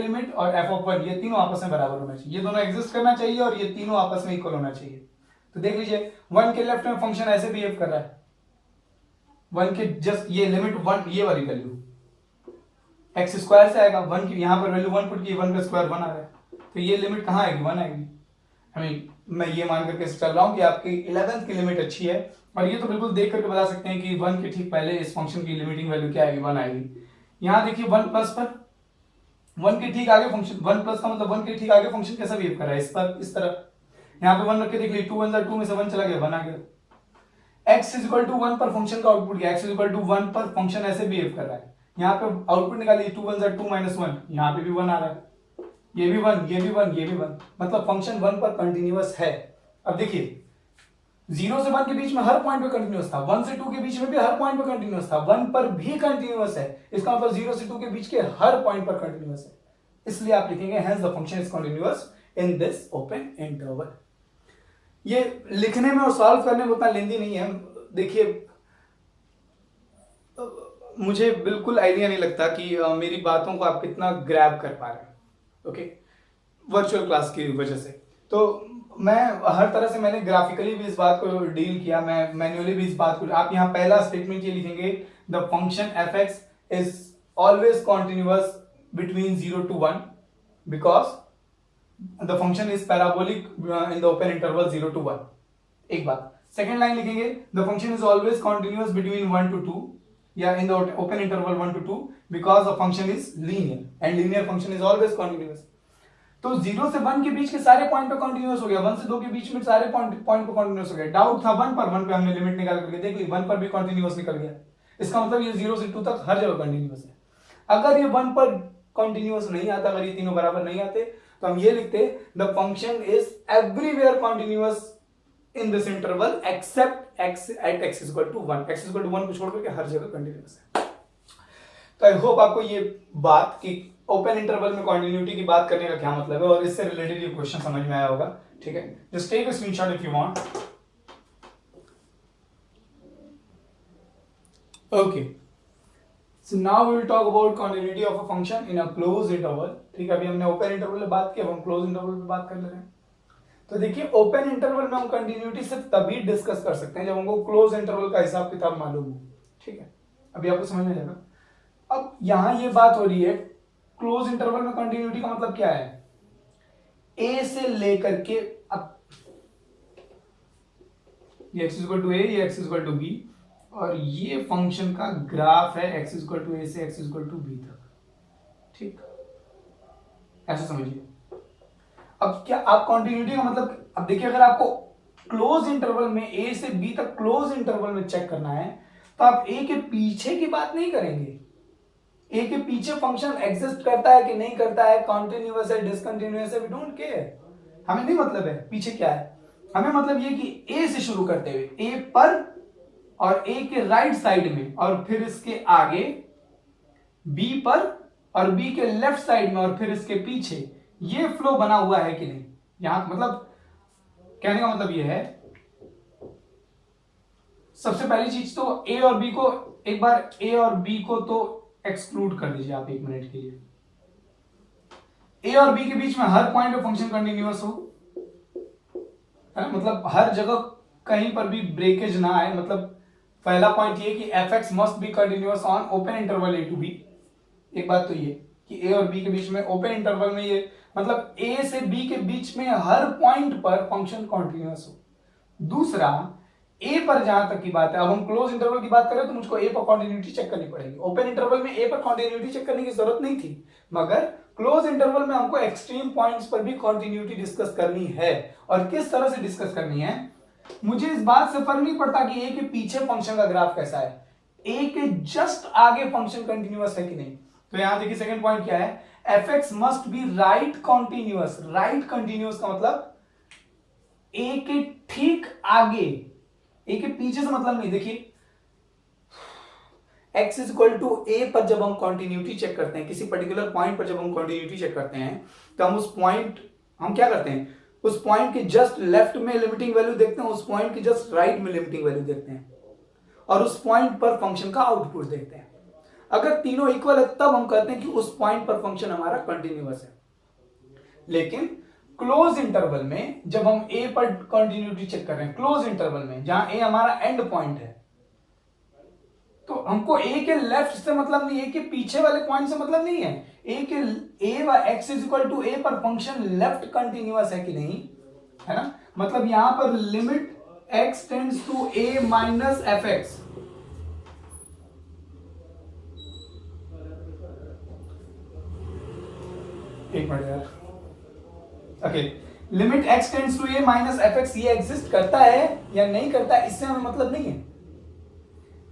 लिमिट और f of 1, ये तीनों आपस में बराबर होना चाहिए, ये दोनों एग्जिस्ट करना चाहिए और ये तीनों आपस में इक्वल होना चाहिए। तो देख लीजिए 1 के लेफ्ट में फंक्शन ऐसे बिहेव कर रहा है, 1 के जस्ट ये लिमिट 1, ये वाली वैल्यू एक्स स्क्वायर से आएगा, 1 की यहां पर वैल्यू 1 पुट की, 1 का स्क्वायर 1 आ रहा है, तो ये लिमिट कहां आएगी? 1 आएगी। मैं ये मान करके चल रहा हूं कि आपकी 11th की लिमिट अच्छी है, और ये तो बिल्कुल देख करके बता सकते हैं कि 1 के ठीक पहले इस फंक्शन की लिमिटिंग वैल्यू क्या आएगी? 1 आएगी। यहां देखिए 1 प्लस पर, 1 के ठीक आगे फंक्शन, 1 प्लस का मतलब 1 के ठीक आगे फंक्शन कैसा बिहेव कर रहा है? इस पर, इस तरह। यहां पे 1 रख के देख लीजिए, 2 1 2 में से 1 चला गया, 1 आ गया। x इज इक्वल टू 1 पर फंक्शन का आउटपुट क्या? x इज इक्वल टू 1 पर फंक्शन ऐसे बिहेव कर रहा है। यहां पे आउटपुट निकालिए, 2 1 2 माइनस 1, यहां पे भी 1 आ रहा है, ये भी 1, ये भी 1, ये भी 1, मतलब फंक्शन 1 पर कंटिन्यूअस है। अब देखिए 0 से 1 के बीच में हर पॉइंट पे कंटिन्यूअस था, 1 से 2 के बीच में भी हर पॉइंट पे कंटिन्यूअस था, 1 पर भी कंटिन्यूअस है, इसका मतलब 0 से 2 के बीच के हर पॉइंट पर कंटिन्यूअस है, इसलिए आप लिखेंगे hence the function is continuous in this open interval. ये लिखने में और सॉल्व करने में उतना लेंदी नहीं है। देखिए मुझे बिल्कुल आइडिया नहीं लगता कि मेरी बातों को आप कितना ग्रैब कर पा रहे हैं, ओके, वर्चुअल क्लास की वजह से। तो मैं हर तरह से मैंने ग्राफिकली भी इस बात को डील किया, मैं मैन्युअली भी इस बात को, आप यहाँ पहला स्टेटमेंट ये लिखेंगे the function F X is always continuous between 0 to 1 because the function is parabolic in the open interval 0 to 1। एक बात। सेकेंड लाइन लिखेंगे the function is always continuous between 1 to 2 या in the open interval 1 to 2 because the function is linear and linear function is always continuous। तो 0 से 1 के बीच के सारे पॉइंट पे कंटिन्यूअस हो गया, 1 से 2 के बीच में सारे पॉइंट पे कंटिन्यूअस हो गया। डाउट था 1 पर, 1 पे हमने लिमिट निकाल करके देख ली, 1 पर भी कंटिन्यूअस निकल गया, इसका मतलब ये 0 से 2 तक हर जगह कंटिन्यूअस है। अगर ये 1 पर कंटिन्यूअस नहीं आता, अगर ये तीनों बराबर नहीं आते, तो हम ये लिखते the function is everywhere continuous in this interval except x at x is equal to 1, x is equal to 1 को छोड़ करके हर जगह कंटिन्यूअस है। तो आई होप आपको ये बात कि ओपन इंटरवल में कंटिन्यूटी की बात करने का क्या मतलब है और इससे रिलेटेड ये क्वेश्चन समझ में आया होगा। ठीक है, just take a screenshot if you want. Okay, so now we will talk about continuity of a function in a closed interval. ठीक है, अभी हमने ओपन इंटरवल में बात की, अब हम क्लोज इंटरवल पे बात कर ले रहे हैं। तो देखिए ओपन इंटरवल में हम कंटिन्यूटी सिर्फ तभी डिस्कस कर सकते हैं जब हमको क्लोज इंटरवल का हिसाब किताब मालूम हो। ठीक है, अभी आपको समझ में आएगा। अब यहां ये बात हो रही है क्लोज इंटरवल में कंटिन्यूटी का मतलब क्या है, ए से लेकर के अब ये x इक्वल टू ए, ये x इक्वल टू बी, और ये फंक्शन का ग्राफ है x इक्वल टू ए से x इक्वल टू बी तक। ठीक, ऐसा समझिए। अब क्या आप कंटिन्यूटी का मतलब, अब देखिए अगर आपको क्लोज इंटरवल में ए से बी तक क्लोज इंटरवल में चेक करना है तो आप ए के पीछे की बात नहीं करेंगे, ए के पीछे फंक्शन एग्जिस्ट करता है कि नहीं करता है, कॉन्टिन्यूअस है डिसकंटिन्यूअस है, वी डोंट केयर, हमें नहीं मतलब है पीछे क्या है, हमें मतलब ये कि ए से शुरू करते हुए ए पर और ए के राइट साइड में और फिर इसके आगे बी पर और बी के लेफ्ट साइड में और फिर इसके पीछे ये फ्लो बना हुआ है कि नहीं। यहां मतलब कहने का मतलब ये है, सबसे पहली चीज तो ए और बी को, एक बार ए और बी को तो एक्सक्लूड कर दीजिए आप 1 मिनट के लिए। ए और बी के बीच में हर पॉइंट पे फंक्शन कंटिन्यूअस हो, है मतलब हर जगह कहीं पर भी ब्रेकेज ना आए। मतलब पहला पॉइंट ये कि f x must be continuous on open interval a to b. एक बात तो ये कि ए और बी के बीच में ओपन इंटरवल में ये मतलब ए से बी के बीच में हर पॉइंट पर फंक्शन कंटिन्यूअस हो। दूसरा, ए पर जहां तक की बात है, अब हम क्लोज इंटरवल की बात करें तो मुझको ए पर कंटिन्यूटी चेक करनी पड़ेगी। ओपन इंटरवल में ए पर कंटिन्यूटी चेक करने की जरूरत नहीं थी, मगर क्लोज इंटरवल में हमको एक्सट्रीम पॉइंट्स पर भी कंटिन्यूटी डिस्कस करनी है। और किस तरह से डिस्कस करनी है, मुझे इस बात से फर्क नहीं पड़ता कि ए के पीछे फंक्शन का ग्राफ कैसा है, ए के जस्ट आगे फंक्शन कंटिन्यूअस है कि नहीं। तो यहां देखिए सेकंड पॉइंट क्या है, f x must be right continuous. Right continuous का मतलब ए के ठीक आगे, ए के पीछे से मतलब नहीं। देखिए x is equal to A पर जब हम कंटिन्यूटी चेक करते हैं, किसी पर्टिकुलर पॉइंट पर जब हम कंटिन्यूटी चेक करते हैं, तो हम उस पॉइंट, हम क्या करते हैं, उस पॉइंट के जस्ट लेफ्ट में लिमिटिंग वैल्यू देखते हैं, उस पॉइंट के जस्ट राइट में लिमिटिंग वैल्यू देखते हैं, और उस पॉइंट पर फंक्शन का आउटपुट देखते हैं। अगर तीनों इक्वल है तब हम कहते हैं कि उस पॉइंट पर फंक्शन हमारा कंटिन्यूअस है। लेकिन क्लोज इंटरवल में जब हम ए पर कंटिन्यूटी चेक कर रहे हैं, क्लोज इंटरवल में जहां ए हमारा एंड पॉइंट है, तो हमको ए के लेफ्ट से मतलब नहीं, ए के पीछे वाले पॉइंट से मतलब नहीं है। ए के ए व x is equal to A पर फंक्शन लेफ्ट कंटिन्यूअस है कि नहीं, है ना। मतलब यहां पर limit x tends to a minus f x, एक मिनट यार, okay, limit x tends to a minus f x ये एग्जिस्ट करता है या नहीं करता है, इससे हमें मतलब नहीं है।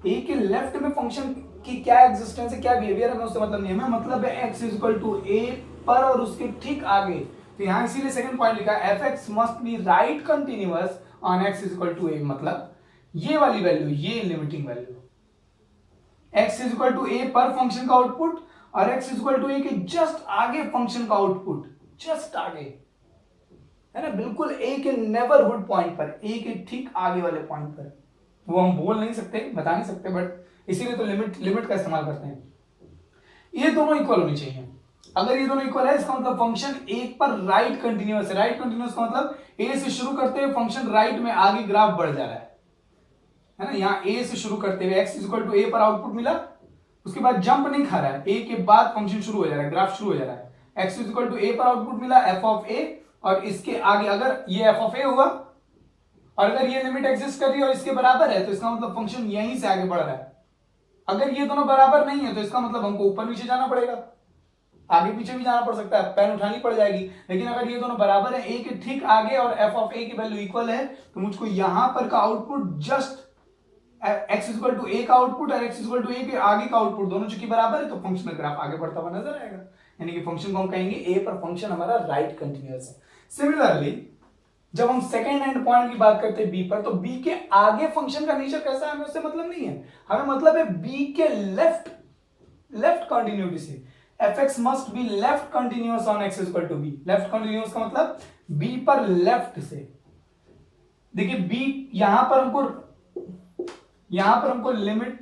ए के लेफ्ट में फंक्शन की क्या एग्जिस्टेंस है, क्या बिहेवियर है, हमें उससे मतलब नहीं है। हमें मतलब है x is equal to a पर और उसके ठीक आगे। तो यहां इसीलिए सेकंड पॉइंट लिखा है f x must be right continuous on x is equal to A, मतलब ये वाली वैल्यू, ये limiting value x is equal to A पर फंक्शन का आउटपुट और x is equal to A के जस्ट आगे फंक्शन का आउटपुट, जस्ट आगे, है ना, बिल्कुल a के नेबरहुड पॉइंट पर, a के ठीक आगे वाले पॉइंट पर। वो हम बोल नहीं सकते, बता नहीं सकते, बट इसीलिए तो लिमिट का इस्तेमाल करते हैं। ये दोनों इक्वल होनी चाहिए। अगर ये दोनों इक्वल है इसका मतलब फंक्शन एक पर राइट कंटिन्यूअस है। राइट कंटिन्यूअस का मतलब a से शुरू करते हुए फंक्शन राइट में आगे ग्राफ बढ़ जा रहा है ना। यहाँ a से शुरू करते हुए x is equal to A पर आउटपुट मिला, उसके बाद जंप नहीं खा रहा है, a के बाद फंक्शन शुरू हो जा रहा है, ग्राफ शुरू हो जा रहा है। x is equal to A पर आउटपुट मिला f ऑफ a, और इसके आगे अगर ये f ऑफ a हुआ और अगर ये लिमिट एग्जिस्ट कर रही है और इसके बराबर है तो इसका मतलब फंक्शन यहीं से आगे बढ़ रहा है। अगर ये दोनों बराबर नहीं है तो इसका मतलब हमको ऊपर नीचे जाना पड़ेगा, आगे पीछे भी जाना पड़ सकता है, पेन उठानी पड़ जाएगी। लेकिन अगर ये दोनों बराबर है, a के ठीक आगे और f ऑफ a की वैल्यू इक्वल है, तो मुझको यहां पर का output just x is equal to a का आउटपुट और x is equal to a के आगे का आउटपुट दोनों चूंकि बराबर है तो फंक्शनल ग्राफ आगे बढ़ता हुआ नजर आएगा। यानी कि फंक्शन को हम कहेंगे a पर फंक्शन हमारा राइट कंटिन्यूअस है। सिमिलरली जब हम सेकेंड एंड पॉइंट की बात करते हैं b पर, तो b के आगे फंक्शन का नेचर कैसा है हमें उससे मतलब नहीं है, हमें मतलब है b के लेफ्ट कंटिन्यूटी से। fx must be left continuous on x equal to b। Left continuous का मतलब b पर लेफ्ट से। देखिए b यहां पर हमको limit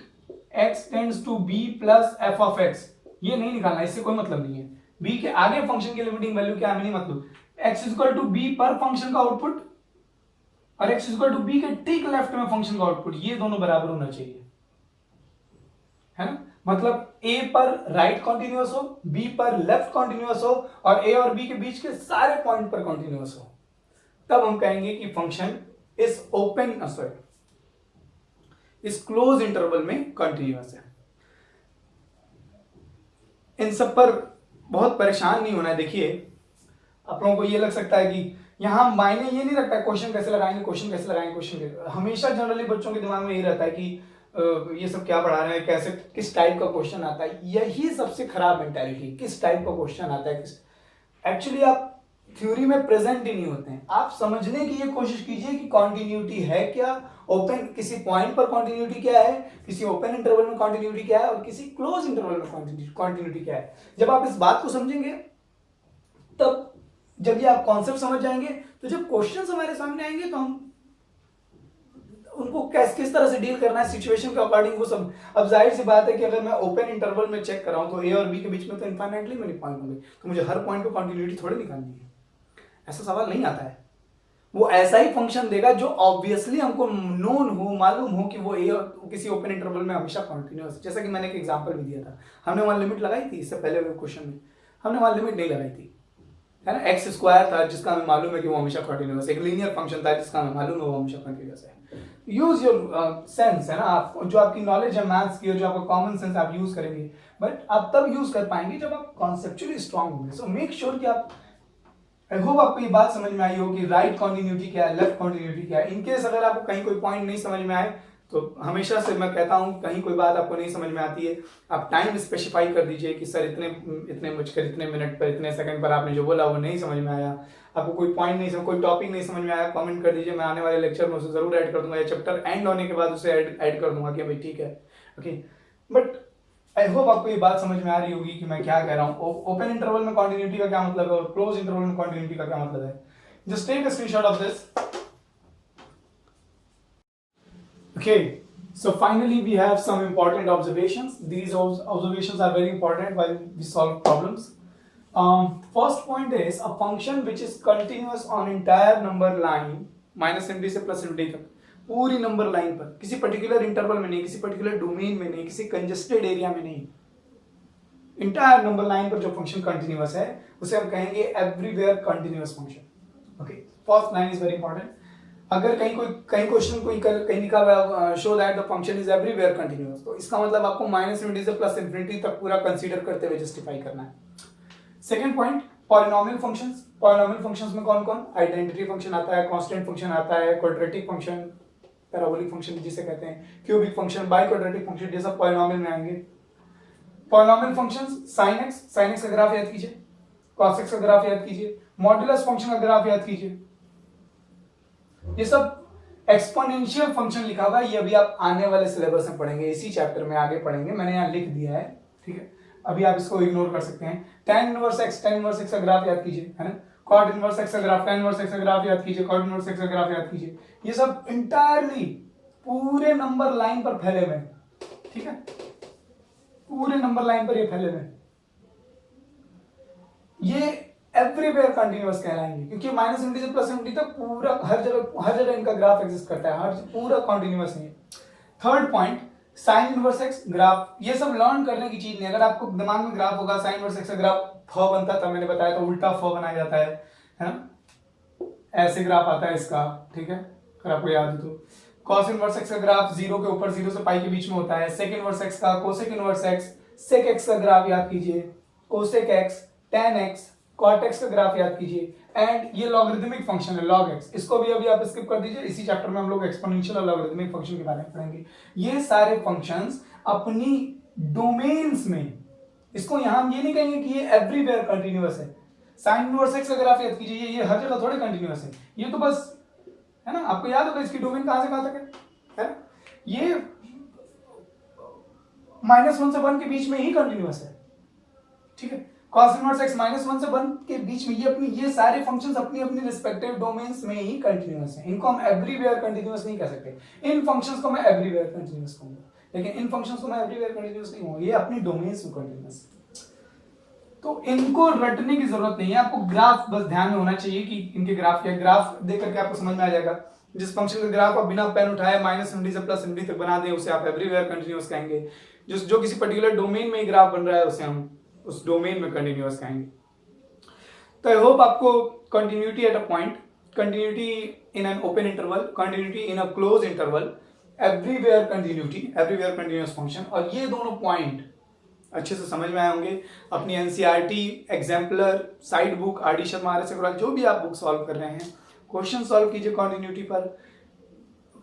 x tends to b plus f of x ये नहीं निकालना, इससे कोई मतलब नहीं है। b के आगे फंक्शन की लिमिटिंग वैल्यू क्या है, नहीं मतलब x is equal to b पर फंक्शन का आउटपुट और x is equal to b के ठीक लेफ्ट में फंक्शन का आउटपुट, ये दोनों बराबर होना चाहिए, है ना। मतलब a पर राइट कॉन्टिन्यूअस हो, b पर लेफ्ट कॉन्टिन्यूअस हो और a और b के बीच के सारे पॉइंट पर कॉन्टिन्यूअस हो, तब हम कहेंगे कि फंक्शन इस ओपन इस क्लोज इंटरवल में कंटिन्यूअस है। इन सब पर बहुत परेशान नहीं होना है। देखिए आप लोगों को ये लग सकता है कि यहां मायने ये नहीं रखता है क्वेश्चन कैसे लगाएंगे, हमेशा जनरली बच्चों के दिमाग में ये रहता है कि ये सब क्या पढ़ा रहे हैं, कैसे किस टाइप का क्वेश्चन आता है। यही सबसे खराब मेंटालिटी, किस टाइप का क्वेश्चन आता है। एक्चुअली आप थ्योरी में प्रेजेंट ही नहीं होते हैं। आप समझने की ये कोशिश कीजिए कि कॉन्टिन्यूटी है क्या, ओपन किसी पॉइंट पर कॉन्टिन्यूटी क्या है, किसी ओपन इंटरवल में कॉन्टिन्यूटी क्या है और किसी क्लोज इंटरवल में कॉन्टिन्यूटी क्या है। जब आप इस बात को समझेंगे, तब जब ये आप कॉन्सेप्ट समझ जाएंगे, तो जब क्वेश्चंस हमारे सामने आएंगे तो हम उनको किस तरह से डील करना है सिचुएशन के अकॉर्डिंग वो सब। अब जाहिर सी बात है कि अगर मैं ओपन इंटरवल में चेक कर रहा हूं तो ए और बी के बीच में तो इनफाइनाइटली मेनी पॉइंट होंगे, तो मुझे हर पॉइंट पे कॉन्टिन्यूटी थोड़ी निकालनी है, ऐसा सवाल नहीं आता है। वो ऐसा ही फंक्शन देगा जो ऑब्वियसली हमको नोन हो, मालूम हो कि वो ए और किसी ओपन इंटरवल में हमेशा कॉन्टिन्यूअस। जैसा कि मैंने एक एग्जांपल भी दिया था, हमने वहां लिमिट लगाई थी, इससे पहले क्वेश्चन में हमने वहां लिमिट नहीं लगाई थी, है ना। एक्स स्क्वायर था जिसका हमें मालूम है कि वो हमेशा कॉन्टिन्यूअस, एक लीनियर फंक्शन था जिसका हमें मालूम है वो हमेशा कॉन्टिन्यूअस है। यूज योर सेंस, है ना, आप जो आपकी नॉलेज है मैथ्स की और जो आपका कॉमन सेंस आप यूज करेंगे, बट आप तब यूज कर पाएंगे जब आप कॉन्सेप्चुअली स्ट्रांग होंगे। सो मेक श्योर कि आप, आई होप आपको ये बात समझ में आई हो कि राइट कॉन्टिन्यूटी क्या है, लेफ्ट कॉन्टिन्यूटी क्या है। इनकेस अगर आपको कहीं कोई पॉइंट नहीं समझ में आए तो हमेशा से मैं कहता हूं कहीं कोई बात आपको नहीं समझ में आती है, आप टाइम स्पेसिफाई कर दीजिए कि सर इतने मुझकर इतने मिनट पर इतने सेकंड पर आपने जो बोला वो नहीं समझ में आया, आपको कोई पॉइंट नहीं समझ, कोई टॉपिक नहीं समझ में आया, कमेंट कर दीजिए। मैं आने वाले लेक्चर में उसे जरूर ऐड कर दूंगा या चैप्टर एंड होने के बाद उसे ऐड कर दूंगा कि भाई ठीक है, ओके। बट आई होप आपको ये बात समझ में आ रही होगी कि मैं क्या कह रहा हूँ। ओपन इंटरवल में कॉन्टिन्यूटी का क्या मतलब है और क्लोज इंटरवल में कॉन्टिन्यूटी का क्या मतलब है। Just take a screenshot of this. Okay, so finally we have some important observations. These observations are very important while we solve problems. First point is a function which is continuous on entire number line minus infinity से plus infinity तक, पूरी नंबर लाइन पर, किसी पर्टिकुलर इंटरवल में नहीं, किसी पर्टिकुलर डोमेन में नहीं, किसी कंजेस्टेड एरिया में नहीं, इंटायर नंबर लाइन पर जो फंक्शन कंटिन्यूअस है उसे हम कहेंगे everywhere continuous function. Okay, first line is very important. अगर कहीं क्वेश्चन कहीं लिखा हुआ show that the function is everywhere continuous, तो इसका मतलब आपको माइनस इन्फिनिटी से प्लस इन्फिनिटी तक पूरा कंसीडर करते हुए जस्टिफाई करना है। Second point, polynomial functions. Polynomial functions में कौन कौन, आइडेंटिटी फंक्शन आता है, कांस्टेंट फंक्शन आता है, क्वाड्रेटिक फंक्शन, पैराबोलिक फंक्शन जिसे कहते हैं, cubic function, by quadratic function, ये सब पॉलिनोमियल में आएंगे। पॉलिनोमियल फंक्शंस, sin x का ग्राफ याद कीजिए, cos x का ग्राफ याद कीजिए, मॉड्यूलस फंक्शन का ग्राफ याद कीजिए। ये सब एक्सपोनेंशियल फंक्शन लिखा हुआ है, ये अभी आप आने वाले सिलेबस में पढ़ेंगे, इसी चैप्टर में आगे पढ़ेंगे, मैंने यहाँ लिख दिया है, ठीक है। अभी आप इसको इग्नोर कर सकते हैं। tan इनवर्स x का ग्राफ याद कीजिए, है ना। cot इनवर्स x का ग्राफ, tan इनवर्स x का ग्राफ याद कीजिए, cot इनवर्स x का ग्राफ याद कीजिए। ये सब इंटायरली पूरे नंबर लाइन पर फैले हुए, ठीक है, पूरे नंबर लाइन पर ये फैले हुए, ये एवरीवेयर कंटिन्यूअस कहलाएंगे, क्योंकि माइनस इंटी से प्लस इंटी तक पूरा हर जगह इनका ग्राफ एग्जिस्ट करता है, हर पूरा कंटिन्यूअस है। Third point, sine inverse x graph, ये सब लर्न करने की चीज नहीं। अगर आपको दिमाग में ग्राफ होगा साइन इनवर्स एक्स का ग्राफ फ बनता था, मैंने बताया तो उल्टा फ बनाया जाता है ना, ऐसे ग्राफ आता है इसका, ठीक है, अगर आपको याद हो तो। cos इनवर्स एक्स का ग्राफ 0 के ऊपर 0 से पाई के बीच में होता है। sec इनवर्स एक्स का, cosec inverse x, sec x का ग्राफ याद कीजिए, cosec x, tan x, cot x का ग्राफ याद कीजिए। एंड ये लॉगरिथमिक फंक्शन है log x, इसको भी अभी आप स्किप कर दीजिए, इसी चैप्टर में हम लोग एक्सपोनेंशियल और लॉगरिथमिक फंक्शन के बारे में पढ़ेंगे। ये सारे फंक्शंस अपनी डोमेन्स में, इसको यहां हम ये नहीं कहेंगे कि ये एवरीवेयर कंटिन्यूअस है। साइन इनवर्स एक्स का ग्राफ याद कीजिए, ये हर जगह थोड़े कंटिन्यूअस है, ये तो बस, है ना, आपको याद होगा इसकी डोमेन कहां से कहां तक है ना, ये -1 से 1 के बीच में ही कंटिन्यूअस है, ठीक है। cos इनवर्स x -1 से 1 के बीच में ये सारे फंक्शंस अपनी अपनी रिस्पेक्टिव डोमेन्स में ही कंटिन्यूअस हैं। इनको हम एवरीवेयर कंटिन्यूअस नहीं कह सकते। इन फंक्शंस को मैं एवरीवेयर कंटिन्यूअस कहूंगा, लेकिन इन फंक्शंस को मैं एवरीवेयर कंटिन्यूअस नहीं कहूंगा, ये अपनी डोमेन्स में कंटिन्यूअस है। तो इनको रटने की जरूरत नहीं है, आपको ग्राफ बस ध्यान में होना चाहिए कि इनके ग्राफ क्या, ग्राफ देख करके आपको समझ में आ जाएगा। जिस फंक्शन का ग्राफ आप बिना पेन उठाए माइनस इंटी से प्लस इंटी तक बना दें, उसे आप एवरीवेयर कंटिन्यूअस कहेंगे। जो किसी पर्टिकुलर डोमेन में ही ग्राफ बन रहा है, उसे हम उस डोमेन में कंटिन्यूअस कहेंगे। तो आई होप आपको continuity at a point, continuity in an open interval, continuity in a close interval, everywhere continuity, everywhere continuous function, और ये दोनों पॉइंट अच्छे से समझ में आए होंगे। अपनी NCERT, exemplar, side book, R D Sharma, R S Agrawal, जो भी आप बुक सॉल्व कर रहे हैं, क्वेश्चन सॉल्व कीजिए कंटिन्यूटी पर,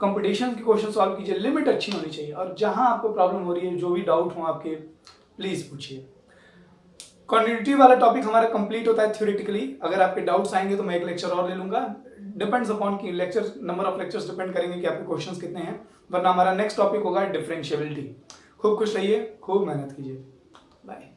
कंपटीशन के क्वेश्चन सॉल्व कीजिए, लिमिट अच्छी होनी चाहिए। और जहां आपको प्रॉब्लम हो रही है, जो भी डाउट हो आपके, प्लीज पूछिए। कंटिन्यूटी वाला टॉपिक हमारा कंप्लीट होता है थ्योरेटिकली। अगर आपके डाउट्स आएंगे तो मैं एक लेक्चर और ले लूंगा, डिपेंड्स अपॉन कि lecture, number of lectures depend करेंगे कि आपके क्वेश्चंस कितने हैं। वरना हमारा नेक्स्ट टॉपिक होगा डिफरेंशिएबिलिटी। खूब खुश रहिए, खूब मेहनत कीजिए, बाय।